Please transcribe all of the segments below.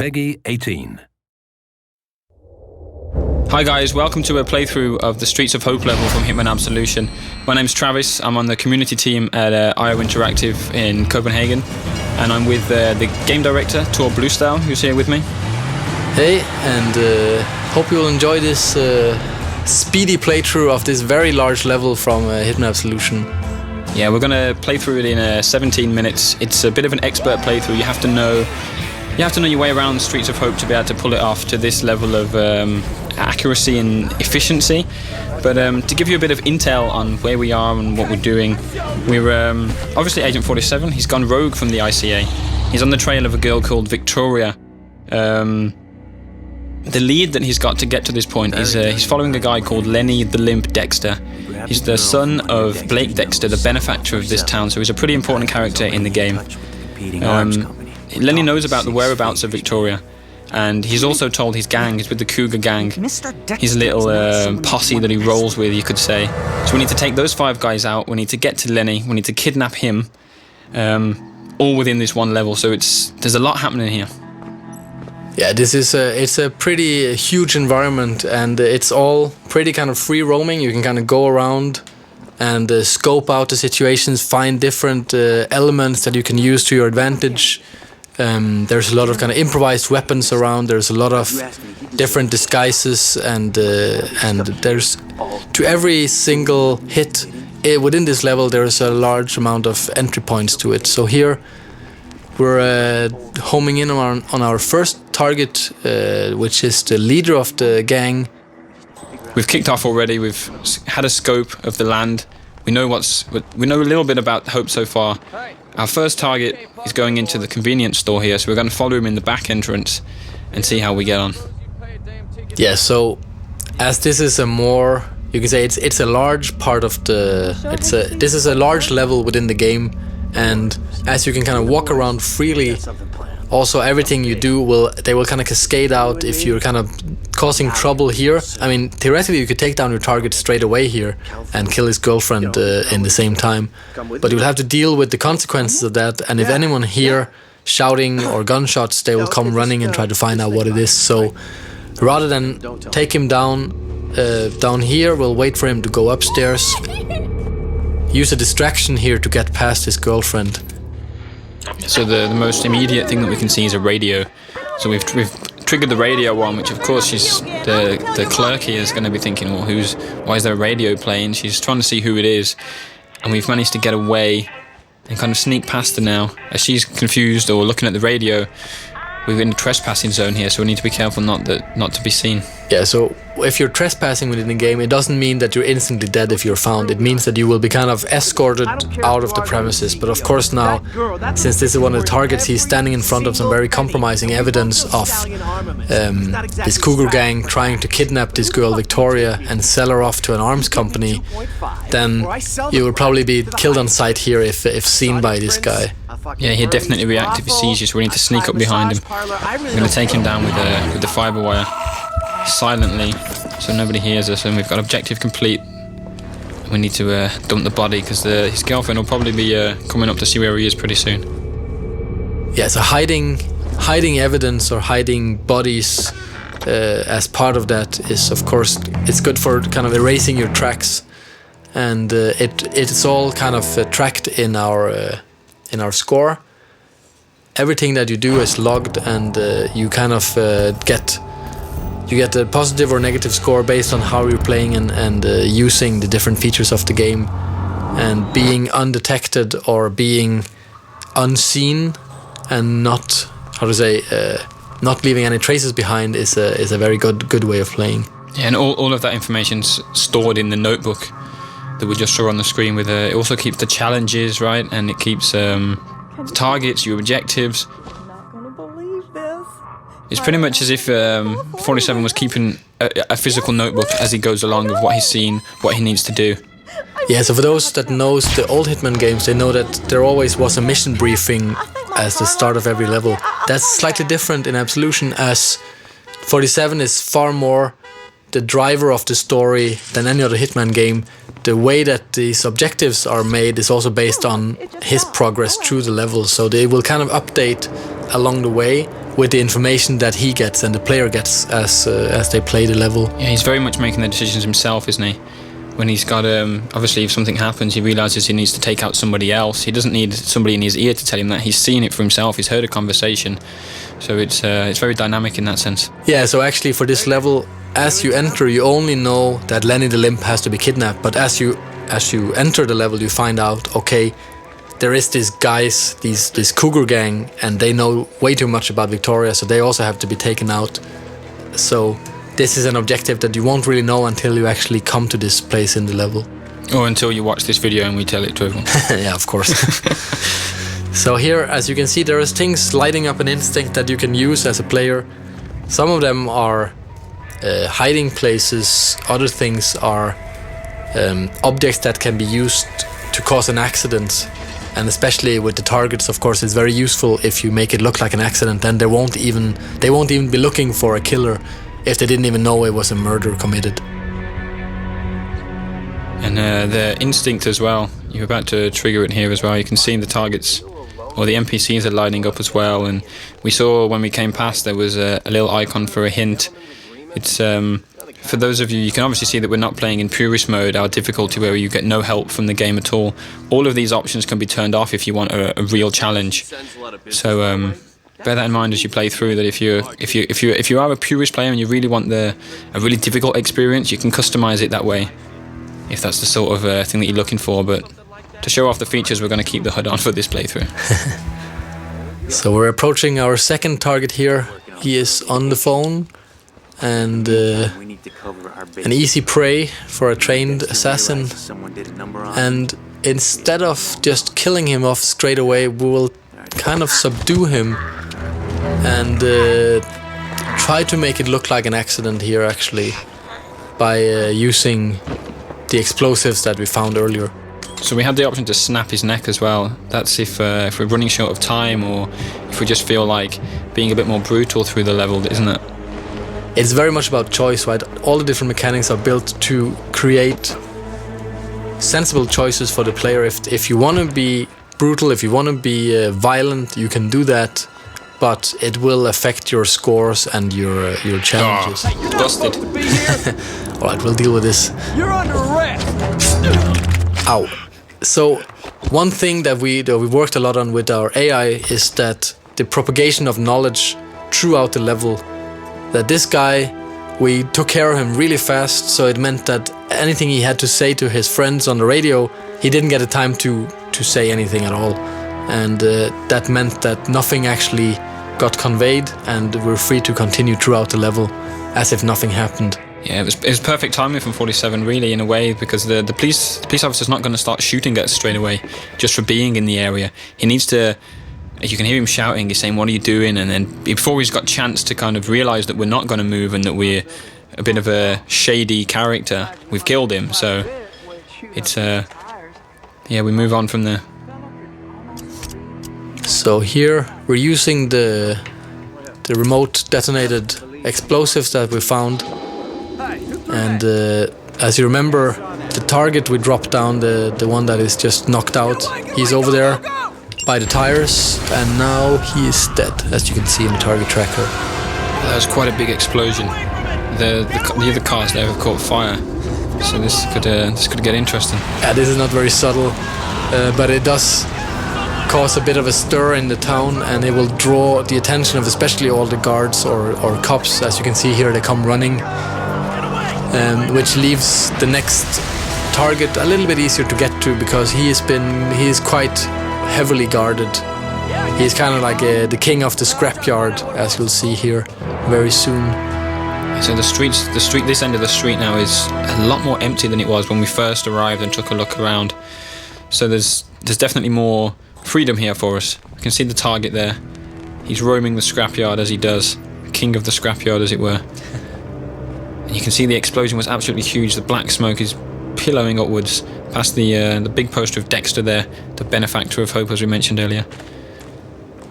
Peggy 18. Hi guys, welcome to a playthrough of the Streets of Hope level from Hitman Absolution. My name's Travis, I'm on the community team at IO Interactive in Copenhagen, and I'm with the game director, Tor Bluestyle, who's here with me. Hey, and hope you'll enjoy this speedy playthrough of this very large level from Hitman Absolution. Yeah, we're going to play through it in 17 minutes. It's a bit of an expert playthrough. You have to know your way around Streets of Hope to be able to pull it off to this level of accuracy and efficiency. But to give you a bit of intel on where we are and what we're doing, we're obviously Agent 47. He's gone rogue from the ICA. He's on the trail of a girl called Victoria. The lead that he's got to get to this point is he's following a guy called Lenny the Limp Dexter. He's the son of Blake Dexter, the benefactor of this town, so he's a pretty important character in the game. Lenny knows about the whereabouts of Victoria, and he's also told his gang, he's with the Cougar gang, his little posse that he rolls with, you could say. So we need to take those 5 guys out, we need to get to Lenny, we need to kidnap him, all within this one level, so there's a lot happening here. Yeah, it's a pretty huge environment, and it's all pretty kind of free roaming. You can kind of go around and scope out the situations, find different elements that you can use to your advantage. There's a lot of kind of improvised weapons around. There's a lot of different disguises, and there's to every single hit within this level there's a large amount of entry points to it. So here we're homing in on our first target, which is the leader of the gang. We've kicked off already. We've had a scope of the land. We know a little bit about Hope so far. Our first target is going into the convenience store here, so we're going to follow him in the back entrance and see how we get on. Yeah, so as this is a more, you can say it's a large part of this is a large level within the game, and as you can kind of walk around freely, also everything you do they will kind of cascade out if you're kind of causing trouble here. I mean, theoretically you could take down your target straight away here and kill his girlfriend in the same time, but you'll have to deal with the consequences of that, and if anyone here shouting or gunshots, they will come running and try to find out what it is. So rather than take him down here, we'll wait for him to go upstairs, use a distraction here to get past his girlfriend. So the most immediate thing that we can see is a radio. So we've triggered the radio on, which of course the clerk here is going to be thinking, well, why is there a radio playing? She's trying to see who it is, and we've managed to get away and kind of sneak past her now. As she's confused or looking at the radio, we're in the trespassing zone here, so we need to be careful not to be seen. Yeah, so if you're trespassing within the game, it doesn't mean that you're instantly dead if you're found. It means that you will be kind of escorted out of the premises. But of course now, since this is one of the targets, he's standing in front of some very compromising evidence of this Cougar gang trying to kidnap this girl Victoria and sell her off to an arms company, then you will probably be killed on sight here if seen by this guy. Yeah, he'll definitely react if he sees you, so we need to sneak up behind him. We're going to take him down with the fibre wire silently, so nobody hears us, and we've got objective complete. We need to dump the body, because his girlfriend will probably be coming up to see where he is pretty soon. Yeah, so hiding evidence or hiding bodies as part of that is, of course, it's good for kind of erasing your tracks, and it's all kind of tracked in our score. Everything that you do is logged, and you kind of get a positive or negative score based on how you're playing and using the different features of the game. And being undetected or being unseen and not leaving any traces behind is a very good way of playing. Yeah, and all of that information's stored in the notebook that we just saw on the screen. It also keeps the challenges, right, and it keeps targets, your objectives. It's pretty much as if 47 was keeping a physical notebook as he goes along of what he's seen, what he needs to do. Yeah, so for those that knows the old Hitman games, they know that there always was a mission briefing as the start of every level. That's slightly different in Absolution, as 47 is far more the driver of the story than any other Hitman game. The way that these objectives are made is also based on his progress through the level, so they will kind of update along the way with the information that he gets and the player gets as they play the level. Yeah, he's very much making the decisions himself, isn't he? When he's got obviously if something happens, he realizes he needs to take out somebody else. He doesn't need somebody in his ear to tell him that. He's seen it for himself. He's heard a conversation, so it's very dynamic in that sense. Yeah, so actually for this level, as you enter, you only know that Lenny the Limp has to be kidnapped. But as you enter the level, you find out, okay, there is this guys, this cougar gang, and they know way too much about Victoria, so they also have to be taken out. So this is an objective that you won't really know until you actually come to this place in the level. Or until you watch this video and we tell it to everyone. Yeah, of course. So here, as you can see, there is things lighting up an instinct that you can use as a player. Some of them are hiding places, other things are objects that can be used to cause an accident. And especially with the targets, of course, it's very useful if you make it look like an accident. Then they won't even be looking for a killer if they didn't even know it was a murder committed. And the instinct as well, you're about to trigger it here as well. You can see the targets, or the NPCs are lighting up as well. And we saw when we came past there was a little icon for a hint. It's for those of you, you can obviously see that we're not playing in purist mode, our difficulty where you get no help from the game at all. All of these options can be turned off if you want a real challenge. So bear that in mind as you play through. That if you are a purist player and you really want a really difficult experience, you can customize it that way, if that's the sort of thing that you're looking for. But to show off the features, we're going to keep the HUD on for this playthrough. So we're approaching our second target here. He is on the phone, and an easy prey for a trained assassin. And instead of just killing him off straight away, we will kind of subdue him and try to make it look like an accident here, actually, by using the explosives that we found earlier. So we had the option to snap his neck as well. That's if we're running short of time, or if we just feel like being a bit more brutal through the level, isn't it? It's very much about choice, right? All the different mechanics are built to create sensible choices for the player. If you want to be brutal, if you want to be violent, you can do that, but it will affect your scores and your challenges. Oh, busted. All right, we'll deal with this. You're under arrest. Ow. So one thing that we worked a lot on with our AI is that the propagation of knowledge throughout the level. That this guy, we took care of him really fast, so it meant that anything he had to say to his friends on the radio, he didn't get the time to say anything at all. And that meant that nothing actually got conveyed, and we're free to continue throughout the level as if nothing happened. Yeah, it was perfect timing from 47, really, in a way, because the police officer's not going to start shooting at us straight away just for being in the area. He needs to... You can hear him shouting, he's saying, "What are you doing?" And then before he's got a chance to kind of realise that we're not going to move and that we're a bit of a shady character, we've killed him. So it's, yeah, we move on from there. So here we're using the remote detonated explosives that we found. And as you remember, the target we dropped down, the one that is just knocked out, he's over there by the tires, and now he is dead, as you can see in the target tracker. That was quite a big explosion. The other cars there have caught fire, so this could get interesting. Yeah, this is not very subtle, but it does cause a bit of a stir in the town, and it will draw the attention of especially all the guards or cops. As you can see here, they come running, which leaves the next target a little bit easier to get to, because he is quite heavily guarded. He's kind of like the king of the scrapyard, as you'll see here very soon. So this end of the street now is a lot more empty than it was when we first arrived and took a look around. So there's definitely more freedom here for us. You can see the target there. He's roaming the scrapyard as he does, king of the scrapyard, as it were. And you can see the explosion was absolutely huge. The black smoke is pillowing upwards past the big poster of Dexter there, the benefactor of hope, as we mentioned earlier.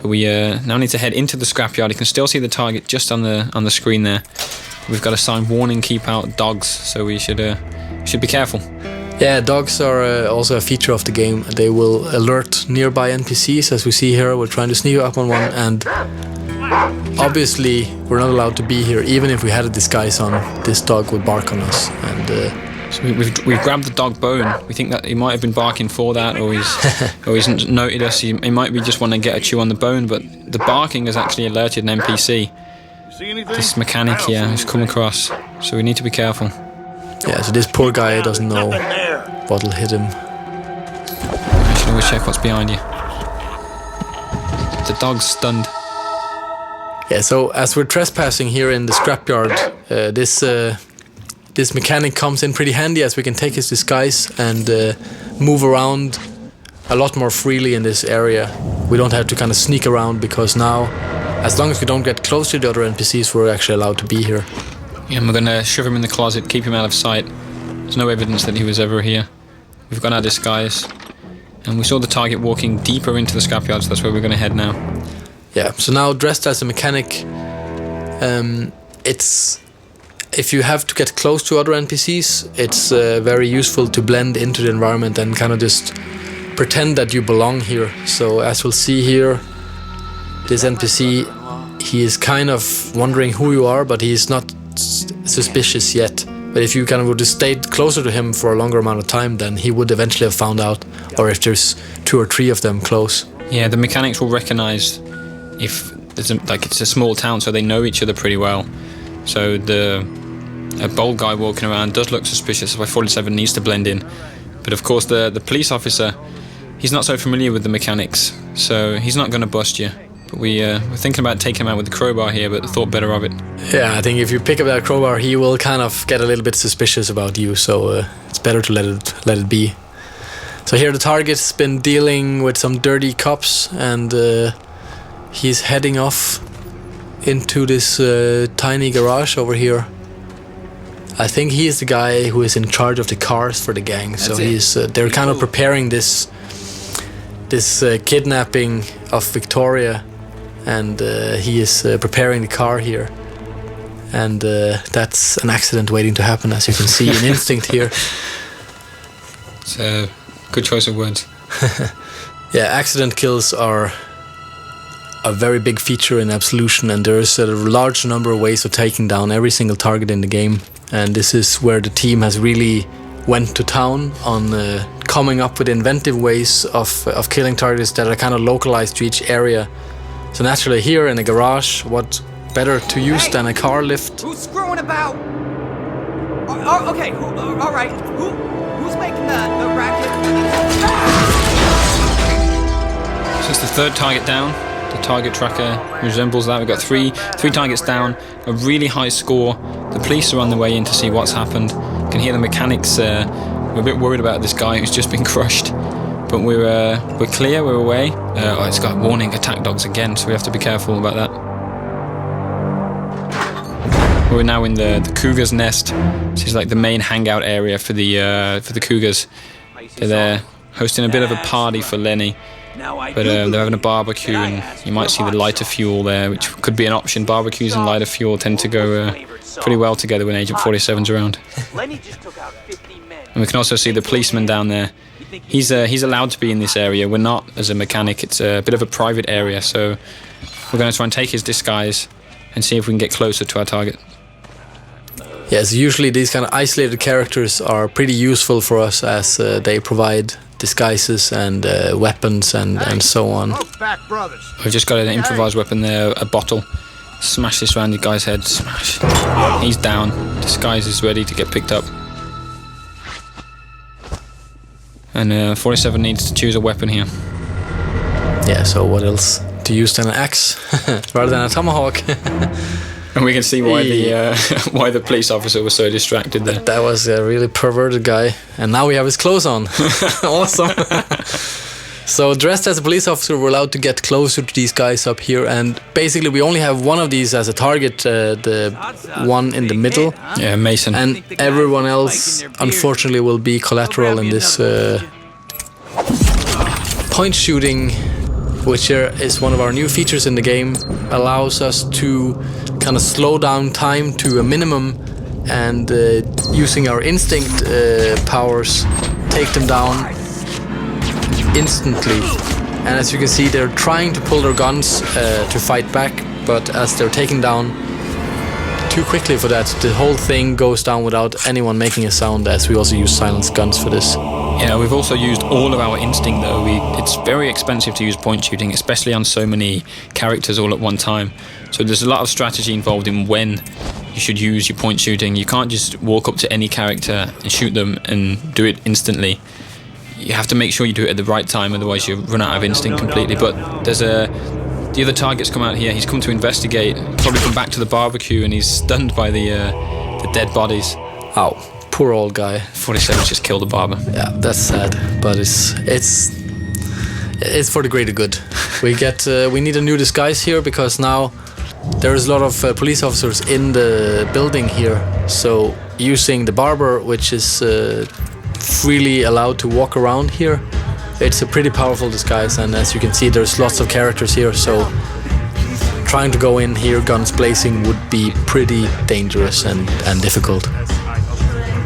But we now need to head into the scrapyard. You can still see the target just on the screen there. We've got a sign, "Warning, keep out dogs," so we should be careful. Yeah, dogs are also a feature of the game. They will alert nearby NPCs, as we see here. We're trying to sneak up on one, and obviously we're not allowed to be here. Even if we had a disguise on, this dog would bark on us. And so we've grabbed the dog bone. We think that he might have been barking for that, or he's noted us. He might be just wanting to get a chew on the bone, but the barking has actually alerted an NPC. This mechanic here has come across, so we need to be careful. Yeah, so this poor guy doesn't know what'll hit him. I should always check what's behind you. The dog's stunned. Yeah, so as we're trespassing here in the scrapyard, this mechanic comes in pretty handy, as we can take his disguise and move around a lot more freely in this area. We don't have to kind of sneak around, because now, as long as we don't get close to the other NPCs, we're actually allowed to be here. Yeah, and we're going to shove him in the closet, keep him out of sight. There's no evidence that he was ever here. We've got our disguise. And we saw the target walking deeper into the scrapyard, so that's where we're going to head now. Yeah, so now dressed as a mechanic, if you have to get close to other NPCs, it's very useful to blend into the environment and kind of just pretend that you belong here. So as we'll see here, this NPC, he is kind of wondering who you are, but he's not suspicious yet. But if you kind of would have stayed closer to him for a longer amount of time, then he would eventually have found out, or if there's 2 or 3 of them close. Yeah, the mechanics will recognize if there's it's a small town, so they know each other pretty well. So a bold guy walking around does look suspicious, why 47 needs to blend in. But of course the police officer, he's not so familiar with the mechanics, so he's not going to bust you. But we're thinking about taking him out with the crowbar here, but thought better of it. Yeah, I think if you pick up that crowbar, he will kind of get a little bit suspicious about you, so it's better to let it be. So here the target's been dealing with some dirty cops, and he's heading off into this tiny garage over here. I think he is the guy who is in charge of the cars for the gang. So they're kind of preparing this kidnapping of Victoria, and he is preparing the car here. And that's an accident waiting to happen, as you can see in Instinct here. It's a good choice of words. Yeah, accident kills are a very big feature in Absolution, and there's a large number of ways of taking down every single target in the game. And this is where the team has really went to town on coming up with inventive ways of killing targets that are kind of localized to each area. So naturally here in a garage, what better to use than a car lift? Who's screwing about? Okay, all right. Who's making the racket? So it's the 3rd target down. The target tracker resembles that. We've got three targets down, a really high score. The police are on the way in to see what's happened. You can hear the mechanics. We're a bit worried about this guy who's just been crushed, but we're clear. We're away. It's got warning attack dogs again, so we have to be careful about that. We're now in the cougar's nest. This is like the main hangout area for the cougars. They're there hosting a bit of a party for Lenny. But they're having a barbecue, and you might see the lighter fuel there, which could be an option. Barbecues and lighter fuel tend to go pretty well together when Agent 47's around. And we can also see the policeman down there. He's allowed to be in this area. We're not, as a mechanic. It's a bit of a private area, so we're going to try and take his disguise and see if we can get closer to our target. Yes, usually these kind of isolated characters are pretty useful for us, as they provide disguises and weapons and so on. We've just got an improvised weapon there, a bottle. Smash this around the guy's head. Smash. He's down. Disguise is ready to get picked up. And 47 needs to choose a weapon here. Yeah, so what else to use than an axe rather than a tomahawk? And we can see why the police officer was so distracted there. That was a really perverted guy. And now we have his clothes on. Awesome. So dressed as a police officer, we're allowed to get closer to these guys up here. And basically we only have one of these as a target, the one in the middle. Yeah, Mason. And everyone else, unfortunately, will be collateral in this point shooting, which is one of our new features in the game. Allows us to kind of slow down time to a minimum, and using our instinct powers, take them down instantly. And as you can see, they're trying to pull their guns to fight back, but as they're taken down too quickly for that, the whole thing goes down without anyone making a sound, as we also use silenced guns for this. Yeah, we've also used all of our instinct though. It's very expensive to use point shooting, especially on so many characters all at one time. So there's a lot of strategy involved in when you should use your point shooting. You can't just walk up to any character and shoot them and do it instantly. You have to make sure you do it at the right time, otherwise you run out of instinct completely. But there's the other target's come out here. He's come to investigate, probably come back to the barbecue, and he's stunned by the dead bodies. Ow, poor old guy. 47's just killed the barber. Yeah, that's sad, but it's for the greater good. We need a new disguise here, because now there's a lot of police officers in the building here. So using the barber, which is freely allowed to walk around here, it's a pretty powerful disguise, and as you can see, there's lots of characters here, so trying to go in here guns blazing would be pretty dangerous and difficult.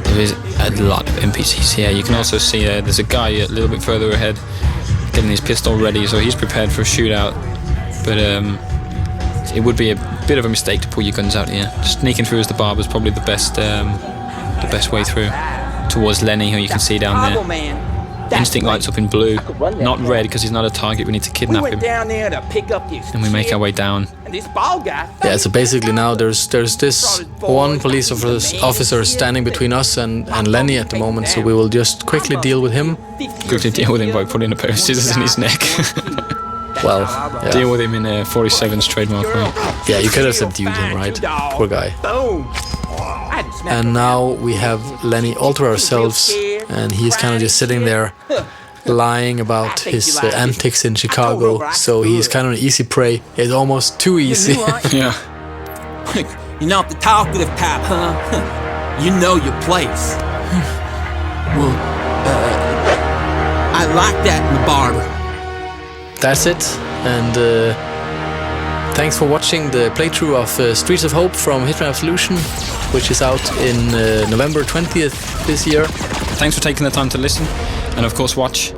There is a lot of NPCs here. You can also see there's a guy a little bit further ahead getting his pistol ready, so he's prepared for a shootout. But it would be a bit of a mistake to pull your guns out here. Sneaking through as the barber is probably the best way through. Towards Lenny, who you can see down there. Instinct lights up in blue, not red because he's not a target. We need to kidnap him. And we make our way down. Yeah, so basically now there's this one police officer standing between us and Lenny at the moment, so we will just quickly deal with him. Quickly deal with him by putting a pair of scissors in his neck. Well, yeah. Deal with him in 47's trademark way. Yeah, you could have subdued him, right? Poor guy. And now we have Lenny all to ourselves, and he's kind of just sitting there lying about his antics in Chicago, so he's kind of an easy prey. It's almost too easy. Yeah. You're not the talkative type, huh? You know your place. Well, I like that in the barber. That's it, and thanks for watching the playthrough of Streets of Hope from Hitman Absolution, which is out in November 20th this year. Thanks for taking the time to listen, and of course watch.